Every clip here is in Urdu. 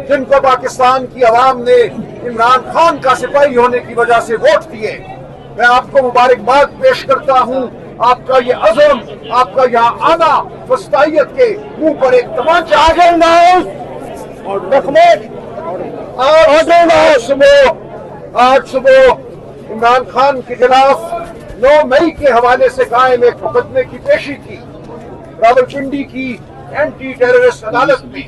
جن کو پاکستان کی عوام نے عمران خان کا سپاہی ہونے کی وجہ سے ووٹ دیے، میں آپ کو مبارکباد پیش کرتا ہوں۔ آپ کا یہ عزم، آپ کا یہاں آنا وسطیت کے منہ پر ایک تمانچہ آج صبح عمران خان کے خلاف 9 مئی کے حوالے سے قائم ایک مقدمے کی پیشی تھی راولپنڈی کی اینٹی ٹیررسٹ عدالت میں۔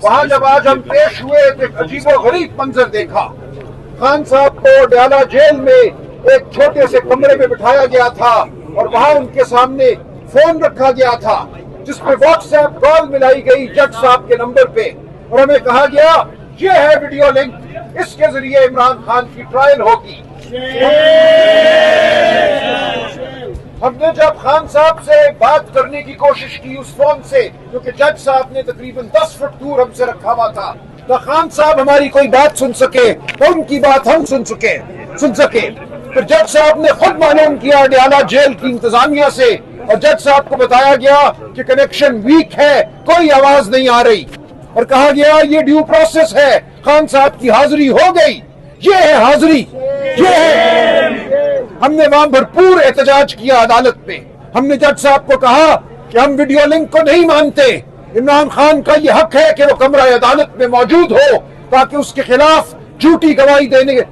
وہاں جب آج ہم پیش ہوئے تو ایک عجیب و غریب منظر دیکھا۔ خان صاحب کو ڈیالہ جیل میں ایک چھوٹے سے کمرے میں بٹھایا گیا تھا اور وہاں ان کے سامنے فون رکھا گیا تھا جس پہ واٹس ایپ کال ملائی گئی جج صاحب کے نمبر پہ، اور ہمیں کہا گیا یہ ہے ویڈیو لنک، اس کے ذریعے عمران خان کی ٹرائل ہوگی۔ ہم نے جب خان صاحب سے بات کرنے کی کوشش کی اس فون سے، کیونکہ جج صاحب نے تقریباً 10 فٹ دور ہم سے رکھا ہوا تھا، تو خان صاحب ہماری کوئی بات سن سکے تو ان کی بات ہم سن سکے۔ پھر جج صاحب نے خود معلوم کیا ڈیالہ جیل کی انتظامیہ سے، اور جج صاحب کو بتایا گیا کہ کنیکشن ویک ہے، کوئی آواز نہیں آ رہی، اور کہا گیا یہ ڈیو پروسیس ہے، خان صاحب کی حاضری ہو گئی۔ یہ ہے حاضری، یہ ہے۔ ہم نے وہاں بھرپور احتجاج کیا عدالت پہ۔ ہم نے جج صاحب کو کہا کہ ہم ویڈیو لنک کو نہیں مانتے، عمران خان کا یہ حق ہے کہ وہ کمرہ عدالت میں موجود ہو تاکہ اس کے خلاف جھوٹی گواہی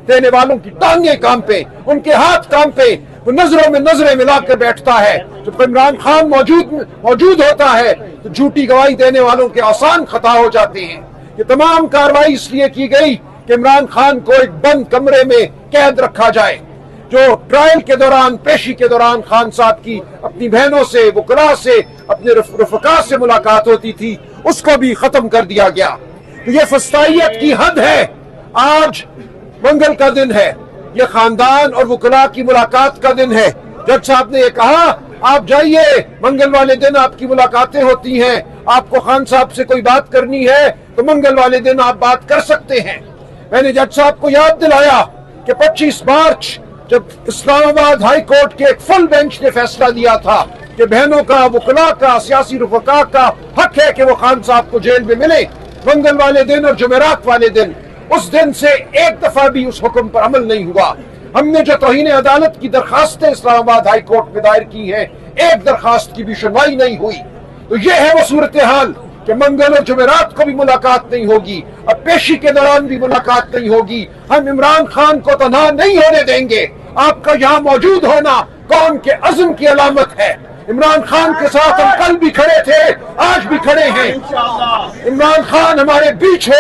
دینے والوں کی ٹانگیں کانپے، ان کے ہاتھ کانپے، وہ نظروں میں نظریں ملا کر بیٹھتا ہے۔ جب عمران خان موجود ہوتا ہے تو جھوٹی گواہی دینے والوں کے آسان خطا ہو جاتے ہیں۔ یہ تمام کارروائی اس لیے کی گئی کہ عمران خان کو ایک بند کمرے میں قید رکھا جائے۔ جو ٹرائل کے دوران، پیشی کے دوران خان صاحب کی اپنی بہنوں سے، وکلاء سے، اپنے رفقا سے ملاقات ہوتی تھی، اس کو بھی ختم کر دیا گیا۔ تو یہ فسطائیت کی حد ہے۔ آج منگل کا دن ہے، یہ خاندان اور وکلاء کی ملاقات کا دن ہے۔ جج صاحب نے یہ کہا آپ جائیے، منگل والے دن آپ کی ملاقاتیں ہوتی ہیں، آپ کو خان صاحب سے کوئی بات کرنی ہے تو منگل والے دن آپ بات کر سکتے ہیں۔ میں نے جج صاحب کو یاد دلایا کہ 25 مارچ جب اسلام آباد ہائی کورٹ کے ایک فل بینچ نے فیصلہ دیا تھا کہ بہنوں کا، وکلاء کا، سیاسی رفقا کا حق ہے کہ وہ خان صاحب کو جیل میں ملے، منگل والے دن اور جمعرات والے دن، اس دن سے ایک دفعہ بھی اس حکم پر عمل نہیں ہوا۔ ہم نے جو توہین عدالت کی درخواستیں اسلام آباد ہائی کورٹ میں دائر کی ہیں، ایک درخواست کی بھی سنوائی نہیں ہوئی۔ تو یہ ہے وہ صورتحال کہ منگل اور جمعرات کو بھی ملاقات نہیں ہوگی، اب پیشی کے دوران بھی ملاقات نہیں ہوگی۔ ہم عمران خان کو تنہا نہیں ہونے دیں گے۔ آپ کا یہاں موجود ہونا قوم کے عزم کی علامت ہے۔ عمران خان کے ساتھ ہم کل بھی کھڑے تھے، آج بھی کھڑے ہیں۔ عمران خان ہمارے بیچ ہے۔